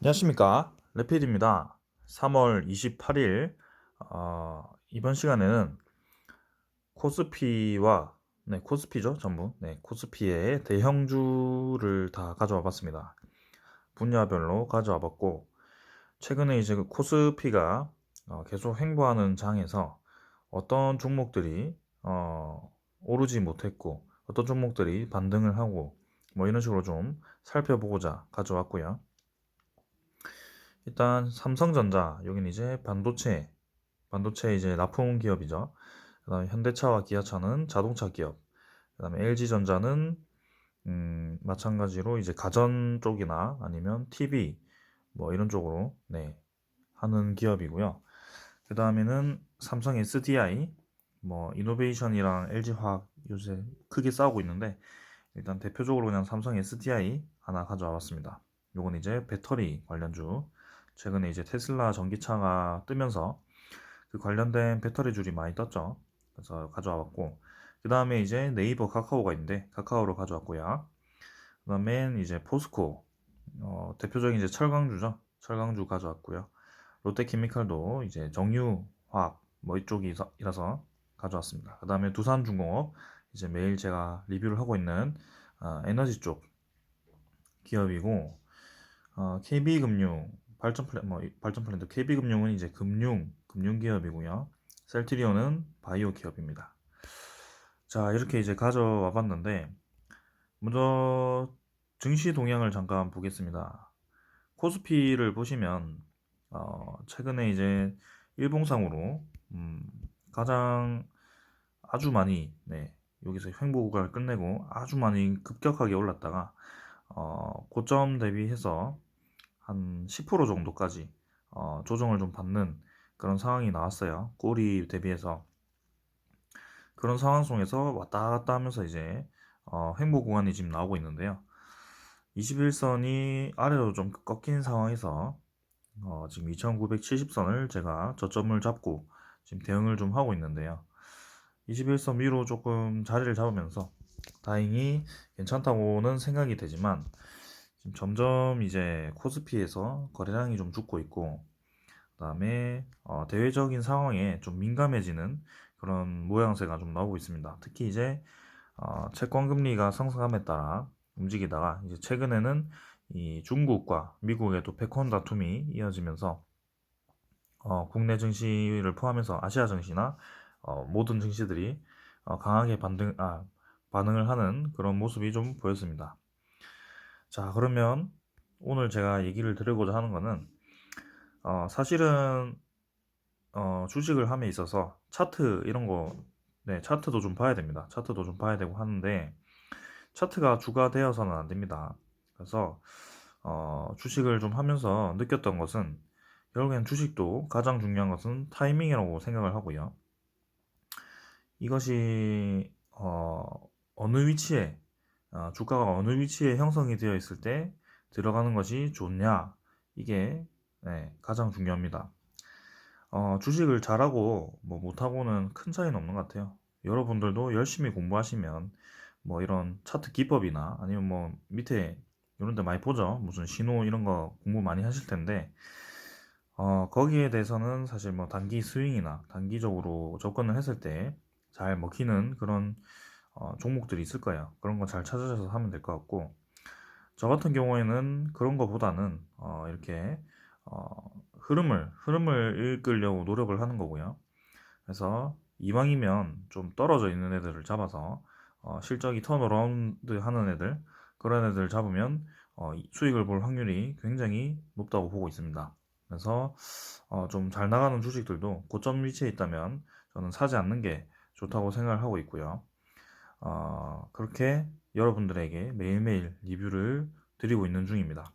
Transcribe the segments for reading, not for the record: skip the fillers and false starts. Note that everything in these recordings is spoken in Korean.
안녕하십니까, 레필입니다. 3월 28일 이번 시간에는 코스피와 코스피죠, 전부. 코스피의 대형주를 다 가져와 봤습니다. 분야별로 가져와 봤고, 최근에 이제 그 코스피가 계속 횡보하는 장에서 어떤 종목들이 오르지 못했고, 어떤 종목들이 반등을 하고, 뭐 이런 식으로 좀 살펴보고자 가져왔고요. 일단 삼성전자, 여기는 이제 반도체 이제 납품 기업이죠. 그다음에 현대차와 기아차는 자동차 기업. 그다음에 LG전자는 마찬가지로 이제 가전 쪽이나 아니면 TV 뭐 이런 쪽으로 하는 기업이고요. 그다음에는 삼성 SDI, 뭐 이노베이션이랑 LG화학 요새 크게 싸우고 있는데, 일단 대표적으로 그냥 삼성 SDI 하나 가져와 봤습니다. 요건 이제 배터리 관련주. 최근에 이제 테슬라 전기차가 뜨면서 그 관련된 배터리 줄이 많이 떴죠. 그래서 가져와 봤고, 그 다음에 이제 네이버 카카오가 있는데 카카오로 가져왔고요. 그 다음엔 이제 포스코, 대표적인 이제 철강주죠. 철강주 가져왔고요. 롯데케미칼도 이제 정유화학 뭐 이쪽이라서 가져왔습니다. 그 다음에 두산중공업, 이제 매일 제가 리뷰를 하고 있는 에너지 쪽 기업이고, KB금융, 발전플랜도 KB금융은 이제 금융 기업이고요. 셀트리온은 바이오 기업입니다. 자, 이렇게 이제 가져와 봤는데, 먼저 증시 동향을 잠깐 보겠습니다. 코스피를 보시면 최근에 이제 일봉상으로 가장 아주 많이, 여기서 횡보 구간을 끝내고 아주 많이 급격하게 올랐다가 고점 대비해서 한 10% 정도까지 조정을 좀 받는 그런 상황이 나왔어요. 꼬리 대비해서. 그런 상황 속에서 왔다 갔다 하면서 이제 횡보 구간이 지금 나오고 있는데요. 21선이 아래로 좀 꺾인 상황에서 지금 2970선을 제가 저점을 잡고 지금 대응을 좀 하고 있는데요. 21선 위로 조금 자리를 잡으면서 다행히 괜찮다고는 생각이 되지만, 지금 점점 이제 코스피에서 거래량이 좀 죽고 있고, 그다음에 대외적인 상황에 좀 민감해지는 그런 모양새가 좀 나오고 있습니다. 특히 이제 채권 금리가 상승함에 따라 움직이다가 이제 최근에는 이 중국과 미국의 또 패권 다툼이 이어지면서 국내 증시를 포함해서 아시아 증시나 모든 증시들이 강하게 반응을 하는 그런 모습이 좀 보였습니다. 자, 그러면 오늘 제가 얘기를 드리고자 하는 거는, 사실은 주식을 함에 있어서 차트 이런 거, 차트도 좀 봐야 됩니다. 차트도 좀 봐야 되고 하는데, 차트가 주가 되어서는 안 됩니다. 그래서 주식을 좀 하면서 느꼈던 것은, 결국엔 주식도 가장 중요한 것은 타이밍이라고 생각을 하고요. 이것이 어느 위치에, 주가가 어느 위치에 형성이 되어 있을 때 들어가는 것이 좋냐, 이게 가장 중요합니다. 주식을 잘하고 뭐 못하고는 큰 차이는 없는 것 같아요. 여러분들도 열심히 공부하시면 뭐 이런 차트 기법이나 아니면 뭐 밑에 이런 데 많이 보죠. 무슨 신호 이런 거 공부 많이 하실 텐데, 거기에 대해서는 사실 뭐 단기 스윙이나 단기적으로 접근을 했을 때 잘 먹히는 그런 종목들이 있을 거예요. 그런 거 잘 찾아서 하면 될 것 같고, 저 같은 경우에는 그런 거보다는 이렇게 흐름을 이끌려고 노력을 하는 거고요. 그래서 이왕이면 좀 떨어져 있는 애들을 잡아서 실적이 턴어라운드 하는 애들, 그런 애들 잡으면 수익을 볼 확률이 굉장히 높다고 보고 있습니다. 그래서 좀 잘 나가는 주식들도 고점 위치에 있다면 저는 사지 않는 게 좋다고 생각을 하고 있고요. 그렇게 여러분들에게 매일매일 리뷰를 드리고 있는 중입니다.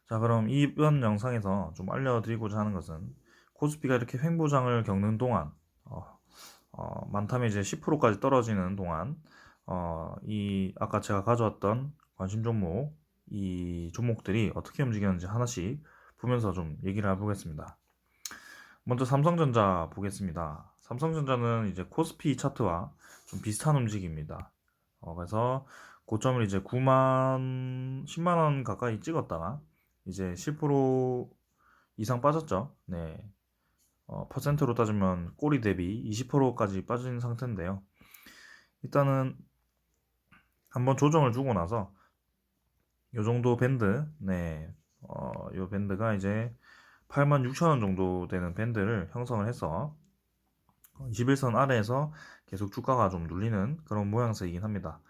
자, 그럼 이번 영상에서 좀 알려드리고자 하는 것은, 코스피가 이렇게 횡보장을 겪는 동안, 많다면 이제 10%까지 떨어지는 동안, 이 아까 제가 가져왔던 관심 종목, 이 종목들이 어떻게 움직였는지 하나씩 보면서 좀 얘기를 해보겠습니다. 먼저 삼성전자 보겠습니다. 삼성전자는 이제 코스피 차트와 좀 비슷한 움직임입니다. 그래서 고점을 이제 10만 원 가까이 찍었다가 이제 10% 이상 빠졌죠. 네. 퍼센트로 따지면 꼬리 대비 20%까지 빠진 상태인데요. 일단은 한번 조정을 주고 나서 요 정도 밴드, 네, 요 밴드가 이제 86,000원 정도 되는 밴드를 형성을 해서 21선 아래에서 계속 주가가 좀 눌리는 그런 모양새이긴 합니다.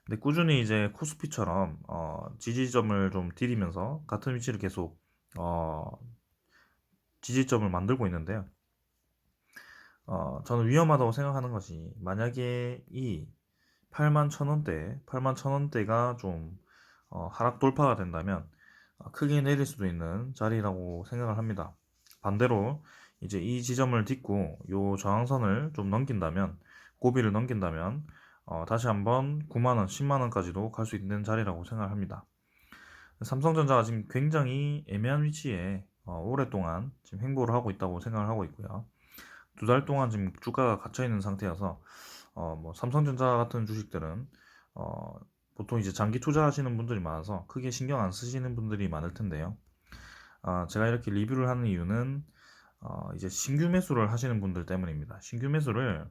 근데 꾸준히 이제 코스피처럼 지지점을 좀 디디면서 같은 위치를 계속 지지점을 만들고 있는데요. 저는 위험하다고 생각하는 것이 만약에 이 81,000원대가 좀 하락 돌파가 된다면 크게 내릴 수도 있는 자리라고 생각을 합니다. 반대로 이제 이 지점을 딛고 요 저항선을 좀 넘긴다면 고비를 넘긴다면 다시 한번 9만원, 10만원까지도 갈 수 있는 자리라고 생각을 합니다. 삼성전자가 지금 굉장히 애매한 위치에 오랫동안 지금 행보를 하고 있다고 생각을 하고 있고요. 2달 동안 지금 주가가 갇혀 있는 상태여서 뭐 삼성전자 같은 주식들은 보통 이제 장기 투자하시는 분들이 많아서 크게 신경 안 쓰시는 분들이 많을 텐데요. 제가 이렇게 리뷰를 하는 이유는 이제 신규 매수를 하시는 분들 때문입니다. 신규 매수를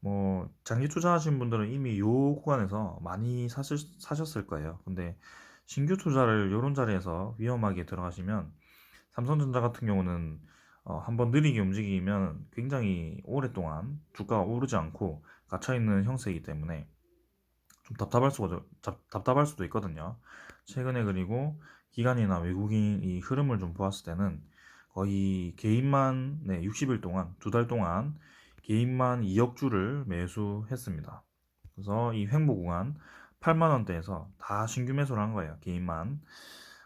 뭐 장기 투자하신 분들은 이미 요 구간에서 많이 사셨을 거예요. 근데 신규 투자를 요런 자리에서 위험하게 들어가시면 삼성전자 같은 경우는 한번 느리게 움직이면 굉장히 오랫동안 주가가 오르지 않고 갇혀있는 형태이기 때문에 좀 답답할 수도 있거든요. 최근에 그리고 기관이나 외국인 이 흐름을 좀 보았을 때는 거의 개인만 60일 동안 2달 동안 개인만 2억 주를 매수했습니다. 그래서 이 횡보 구간 8만 원대에서 다 신규 매수를 한 거예요. 개인만.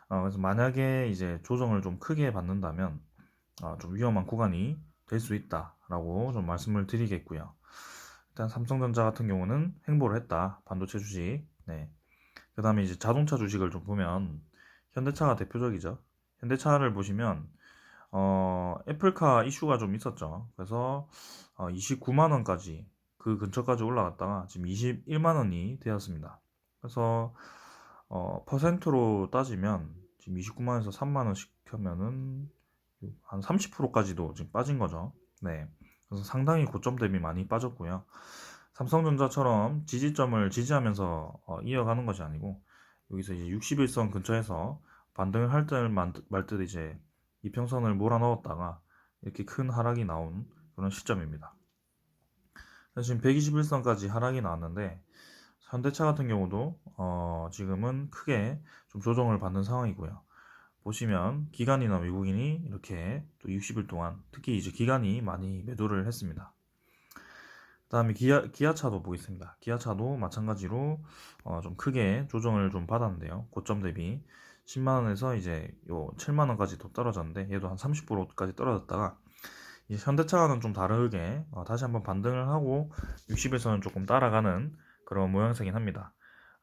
그래서 만약에 이제 조정을 좀 크게 받는다면 좀 위험한 구간이 될 수 있다라고 좀 말씀을 드리겠고요. 일단 삼성전자 같은 경우는 횡보를 했다. 반도체 주식. 네. 그 다음에 이제 자동차 주식을 좀 보면 현대차가 대표적이죠. 현대차를 보시면 애플카 이슈가 좀 있었죠. 그래서 29만 원까지 그 근처까지 올라갔다가 지금 21만 원이 되었습니다. 그래서 퍼센트로 따지면 지금 29만 원에서 3만 원씩 하면은 한 30%까지도 지금 빠진 거죠. 네. 그래서 상당히 고점 대비 많이 빠졌고요. 삼성전자처럼 지지점을 지지하면서 이어가는 것이 아니고 여기서 이제 61선 근처에서 반등을 할 듯 말 듯 이제 이평선을 몰아넣었다가 이렇게 큰 하락이 나온 그런 시점입니다. 지금 121선까지 하락이 나왔는데 현대차 같은 경우도 지금은 크게 좀 조정을 받는 상황이고요. 보시면 기관이나 외국인이 이렇게 또 60일 동안 특히 이제 기관이 많이 매도를 했습니다. 그다음에 기아차도 보겠습니다. 기아차도 마찬가지로 좀 크게 조정을 좀 받았는데요. 고점 대비 10만 원에서 이제 요 7만 원까지도 떨어졌는데 얘도 한 30%까지 떨어졌다가 이제 현대차와는 좀 다르게 다시 한번 반등을 하고 60일선을 조금 따라가는 그런 모양새긴 합니다.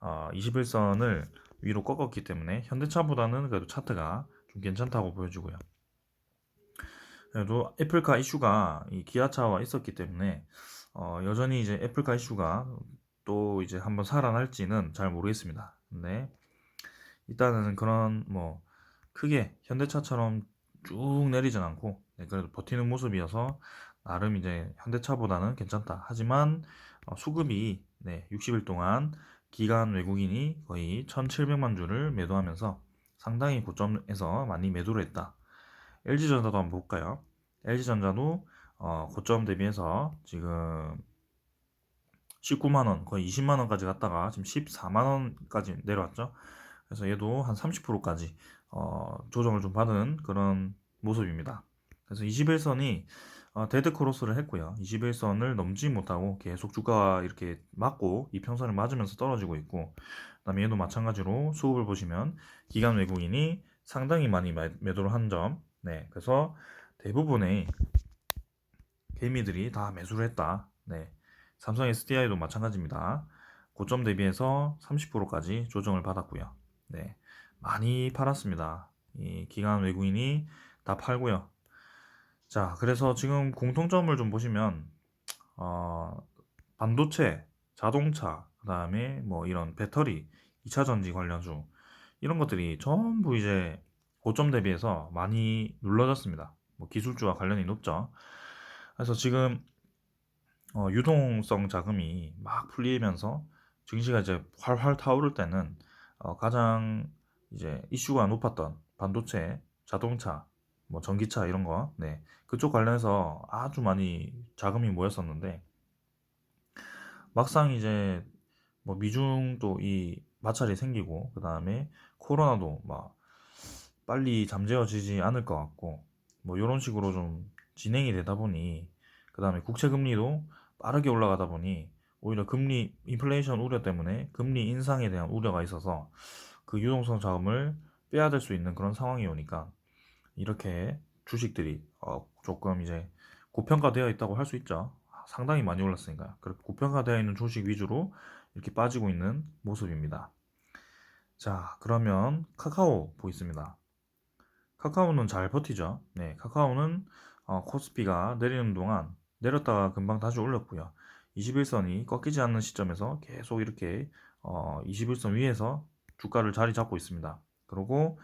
21선을 위로 꺾었기 때문에 현대차보다는 그래도 차트가 좀 괜찮다고 보여지고요. 그래도 애플카 이슈가 이 기아차와 있었기 때문에 여전히 이제 애플카 이슈가 또 이제 한번 살아날지는 잘 모르겠습니다. 근데 일단은 그런 뭐 크게 현대차처럼 쭉 내리진 않고 그래도 버티는 모습이어서 나름 이제 현대차보다는 괜찮다. 하지만 수급이 60일 동안 기관 외국인이 거의 1,700만 주를 매도하면서 상당히 고점에서 많이 매도를 했다. LG전자도 한번 볼까요? LG전자도 고점 대비해서 지금 19만원, 거의 20만원까지 갔다가 지금 14만원까지 내려왔죠. 그래서 얘도 한 30%까지 조정을 좀 받은 그런 모습입니다. 그래서 21선이 데드 크로스를 했고요. 21선을 넘지 못하고 계속 주가가 이렇게 맞고 이평선을 맞으면서 떨어지고 있고, 그다음에 얘도 마찬가지로 수급을 보시면 기관 외국인이 상당히 많이 매도를 한 점. 네, 그래서 대부분의 개미들이 다 매수를 했다. 네, 삼성 SDI도 마찬가지입니다. 고점 대비해서 30%까지 조정을 받았고요. 네, 많이 팔았습니다. 이 기관 외국인이 다 팔고요. 자, 그래서 지금 공통점을 좀 보시면 어, 반도체, 자동차, 그다음에 뭐 이런 배터리, 2차 전지 관련주 이런 것들이 전부 이제 고점 대비해서 많이 눌러졌습니다. 뭐 기술주와 관련이 높죠. 그래서 지금 유동성 자금이 막 풀리면서 증시가 이제 활활 타오를 때는 가장 이제 이슈가 높았던 반도체, 자동차, 뭐 전기차 이런 거, 네, 그쪽 관련해서 아주 많이 자금이 모였었는데 막상 이제 뭐 미중도 이 마찰이 생기고 그 다음에 코로나도 막 빨리 잠재워지지 않을 것 같고 뭐 이런 식으로 좀 진행이 되다 보니 그 다음에 국채 금리도 빠르게 올라가다 보니 오히려 금리 인플레이션 우려 때문에 금리 인상에 대한 우려가 있어서 그 유동성 자금을 빼야 될 수 있는 그런 상황이 오니까 이렇게 주식들이 조금 이제 고평가되어 있다고 할 수 있죠. 상당히 많이 올랐으니까. 그렇게 고평가되어 있는 주식 위주로 이렇게 빠지고 있는 모습입니다. 자, 그러면 카카오 보겠습니다. 카카오는 잘 버티죠. 네, 카카오는 코스피가 내리는 동안 내렸다가 금방 다시 올렸고요. 21선이 꺾이지 않는 시점에서 계속 이렇게 21선 위에서 주가를 자리 잡고 있습니다. 그리고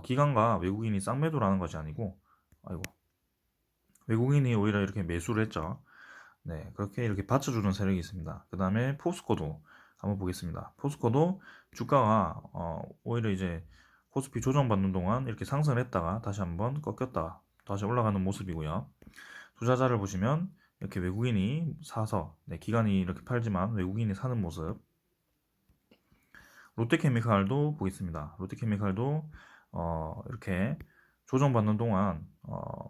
기관과 외국인이 쌍매도를 하는 것이 아니고, 아이고, 외국인이 오히려 이렇게 매수를 했죠. 네, 그렇게 이렇게 받쳐주는 세력이 있습니다. 그 다음에 포스코도 한번 보겠습니다. 포스코도 주가가 오히려 이제 코스피 조정받는 동안 이렇게 상승을 했다가 다시 한번 꺾였다가 다시 올라가는 모습이고요. 투자자를 보시면 이렇게 외국인이 사서, 네, 기관이 이렇게 팔지만 외국인이 사는 모습. 롯데케미칼도 보겠습니다. 롯데케미칼도 이렇게 조정받는 동안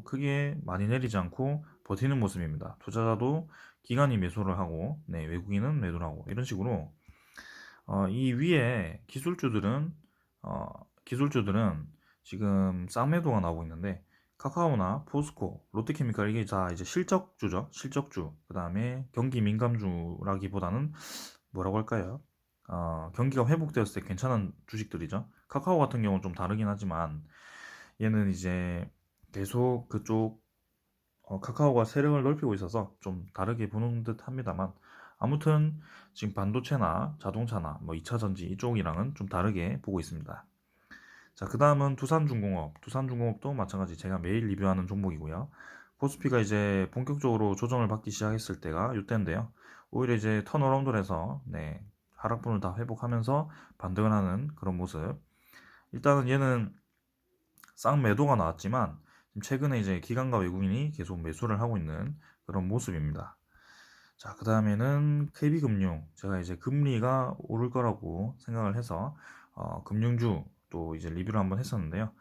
크게 많이 내리지 않고 버티는 모습입니다. 투자자도 기관이 매수를 하고, 네, 외국인은 매도를 하고 이런 식으로 이 위에 기술주들은 지금 쌍매도가 나오고 있는데 카카오나 포스코, 롯데케미칼 이게 다 이제 실적주죠. 실적주. 그 다음에 경기 민감주라기보다는 뭐라고 할까요? 경기가 회복되었을 때 괜찮은 주식들이죠. 카카오 같은 경우는 좀 다르긴 하지만 얘는 이제 계속 그쪽 카카오가 세력을 넓히고 있어서 좀 다르게 보는 듯 합니다만 아무튼 지금 반도체나 자동차나 뭐 2차 전지 이쪽이랑은 좀 다르게 보고 있습니다. 자, 그 다음은 두산중공업. 두산중공업도 마찬가지 제가 매일 리뷰하는 종목이고요. 코스피가 이제 본격적으로 조정을 받기 시작했을 때가 이때인데요. 오히려 이제 턴어라운드를 해서 네, 하락분을 다 회복하면서 반등을 하는 그런 모습. 일단은 얘는 쌍매도가 나왔지만 최근에 이제 기관과 외국인이 계속 매수를 하고 있는 그런 모습입니다. 자, 그 다음에는 KB금융. 제가 이제 금리가 오를 거라고 생각을 해서 금융주 또 이제 리뷰를 한번 했었는데요.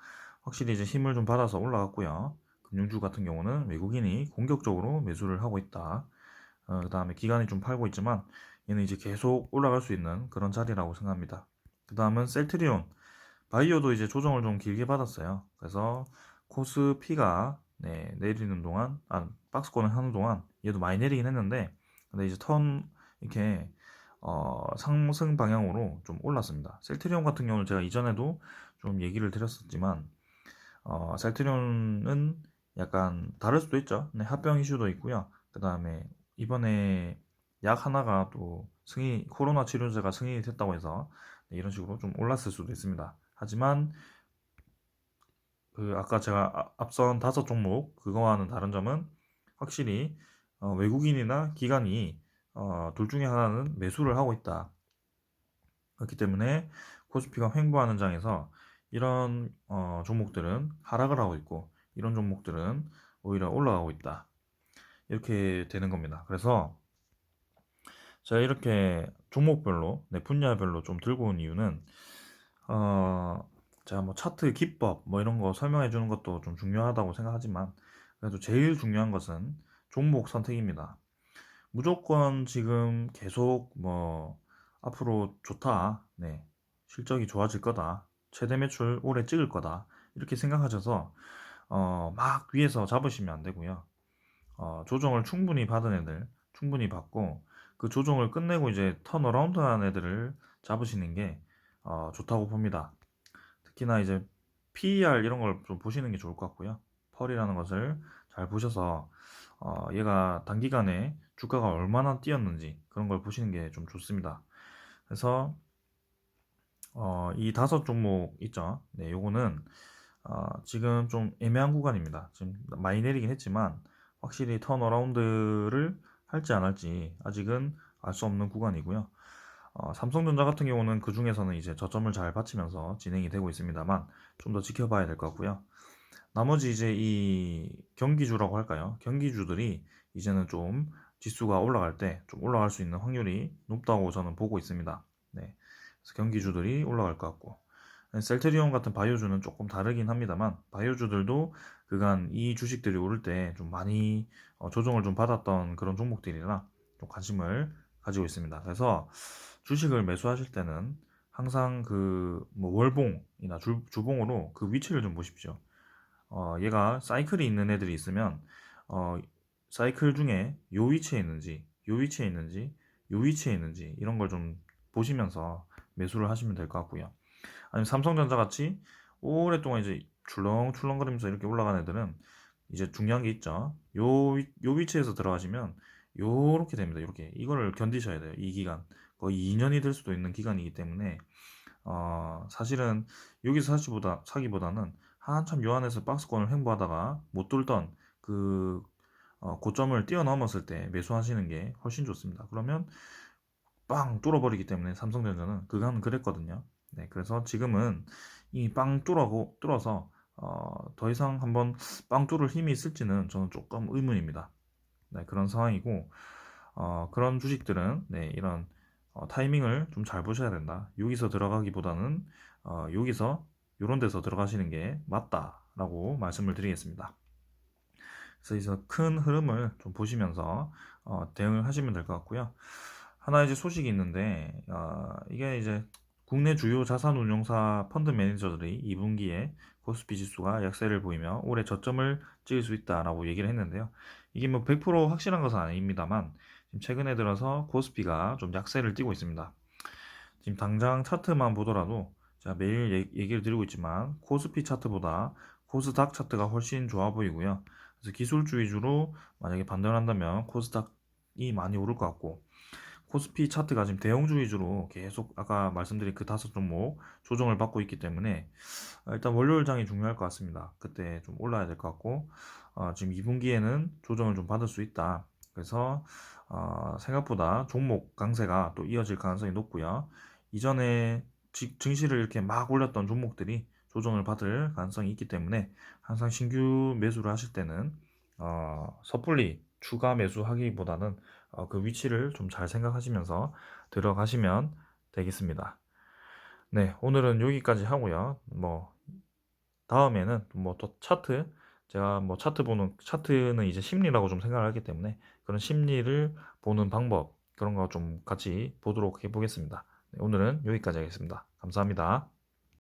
확실히 이제 힘을 좀 받아서 올라갔고요. 금융주 같은 경우는 외국인이 공격적으로 매수를 하고 있다. 그 다음에 기관이 좀 팔고 있지만 얘는 이제 계속 올라갈 수 있는 그런 자리라고 생각합니다. 그 다음은 셀트리온. 바이오도 이제 조정을 좀 길게 받았어요. 그래서 코스피가 네, 내리는 동안, 박스권을 하는 동안 얘도 많이 내리긴 했는데, 근데 이제 이렇게 상승 방향으로 좀 올랐습니다. 셀트리온 같은 경우는 제가 이전에도 좀 얘기를 드렸었지만, 셀트리온은 약간 다를 수도 있죠. 네, 합병 이슈도 있고요. 그 다음에 이번에 약 하나가 또 코로나 치료제가 승인이 됐다고 해서 네, 이런 식으로 좀 올랐을 수도 있습니다. 하지만 그 아까 제가 앞선 5종목 그거와는 다른 점은 확실히 외국인이나 기관이 둘 중에 하나는 매수를 하고 있다. 그렇기 때문에 코스피가 횡보하는 장에서 이런 종목들은 하락을 하고 있고 이런 종목들은 오히려 올라가고 있다. 이렇게 되는 겁니다. 그래서 제가 이렇게 종목별로, 네, 분야별로 좀 들고 온 이유는 제가 뭐 차트 기법 뭐 이런 거 설명해 주는 것도 좀 중요하다고 생각하지만 그래도 제일 중요한 것은 종목 선택입니다. 무조건 지금 계속 뭐 앞으로 좋다, 네, 실적이 좋아질 거다, 최대 매출 올해 찍을 거다 이렇게 생각하셔서 막 위에서 잡으시면 안 되고요. 조정을 충분히 받은 애들 충분히 받고 그 조정을 끝내고 이제 턴어라운드 하는 애들을 잡으시는 게 좋다고 봅니다. 특히나 이제 PER 이런 걸 좀 보시는 게 좋을 것 같고요. 펄이라는 것을 잘 보셔서 얘가 단기간에 주가가 얼마나 뛰었는지 그런 걸 보시는 게 좀 좋습니다. 그래서 이 5종목 있죠. 네, 요거는 지금 좀 애매한 구간입니다. 지금 많이 내리긴 했지만 확실히 턴어라운드를 할지 안 할지 아직은 알 수 없는 구간이고요. 삼성전자 같은 경우는 그 중에서는 이제 저점을 잘 받치면서 진행이 되고 있습니다만 좀 더 지켜봐야 될 것 같고요. 나머지 이제 이 경기주라고 할까요? 경기주들이 이제는 좀 지수가 올라갈 때 좀 올라갈 수 있는 확률이 높다고 저는 보고 있습니다. 네. 그래서 경기주들이 올라갈 것 같고. 셀트리온 같은 바이오주는 조금 다르긴 합니다만, 바이오주들도 그간 이 주식들이 오를 때 좀 많이 조정을 좀 받았던 그런 종목들이라 좀 관심을 가지고 있습니다. 그래서 주식을 매수하실 때는 항상 그 뭐 월봉이나 주봉으로 그 위치를 좀 보십시오. 얘가 사이클이 있는 애들이 있으면 어, 사이클 중에 요 위치에 있는지, 요 위치에 있는지, 요 위치에 있는지 이런 걸 좀 보시면서 매수를 하시면 될 것 같고요. 아니면 삼성전자 같이 오랫동안 이제 출렁출렁거리면서 이렇게 올라간 애들은 이제 중요한 게 있죠. 요 위치에서 들어가시면 요렇게 됩니다. 이렇게 이거를 견디셔야 돼요. 이 기간 거의 2년이 될 수도 있는 기간이기 때문에 사실은 여기서 사기보다는 한참 요 안에서 박스권을 횡보하다가 못 뚫던 그 고점을 뛰어넘었을 때 매수하시는 게 훨씬 좋습니다. 그러면 빵 뚫어버리기 때문에 삼성전자는 그간 그랬거든요. 네, 그래서 지금은 이 빵 뚫어서 더 이상 한번 빵 뚫을 힘이 있을지는 저는 조금 의문입니다. 네, 그런 상황이고 그런 주식들은 네, 이런 타이밍을 좀 잘 보셔야 된다. 여기서 들어가기보다는 여기서 이런 데서 들어가시는 게 맞다라고 말씀을 드리겠습니다. 그래서 큰 흐름을 좀 보시면서 대응을 하시면 될 것 같고요. 하나 이제 소식이 있는데 이게 이제 국내 주요 자산운용사 펀드 매니저들이 2분기에 코스피 지수가 약세를 보이며 올해 저점을 찍을 수 있다라고 얘기를 했는데요. 이게 뭐 100% 확실한 것은 아닙니다만 지금 최근에 들어서 코스피가 좀 약세를 띠고 있습니다. 지금 당장 차트만 보더라도 제가 매일 얘기를 드리고 있지만 코스피 차트보다 코스닥 차트가 훨씬 좋아 보이고요. 그래서 기술주 위주로 만약에 반등한다면 코스닥이 많이 오를 것 같고 코스피 차트가 지금 대형주 위주로 계속 아까 말씀드린 그 다섯 종목 조정을 받고 있기 때문에 일단 월요일장이 중요할 것 같습니다. 그때 좀 올라야 될 것 같고 지금 2분기에는 조정을 좀 받을 수 있다. 그래서 생각보다 종목 강세가 또 이어질 가능성이 높고요. 이전에 증시를 이렇게 막 올렸던 종목들이 조정을 받을 가능성이 있기 때문에 항상 신규 매수를 하실 때는 섣불리 추가 매수하기보다는 그 위치를 좀 잘 생각하시면서 들어가시면 되겠습니다. 네, 오늘은 여기까지 하고요. 뭐 다음에는 뭐 또 차트 제가 뭐 차트는 이제 심리라고 좀 생각을 하기 때문에 그런 심리를 보는 방법 그런 거 좀 같이 보도록 해보겠습니다. 네, 오늘은 여기까지 하겠습니다. 감사합니다.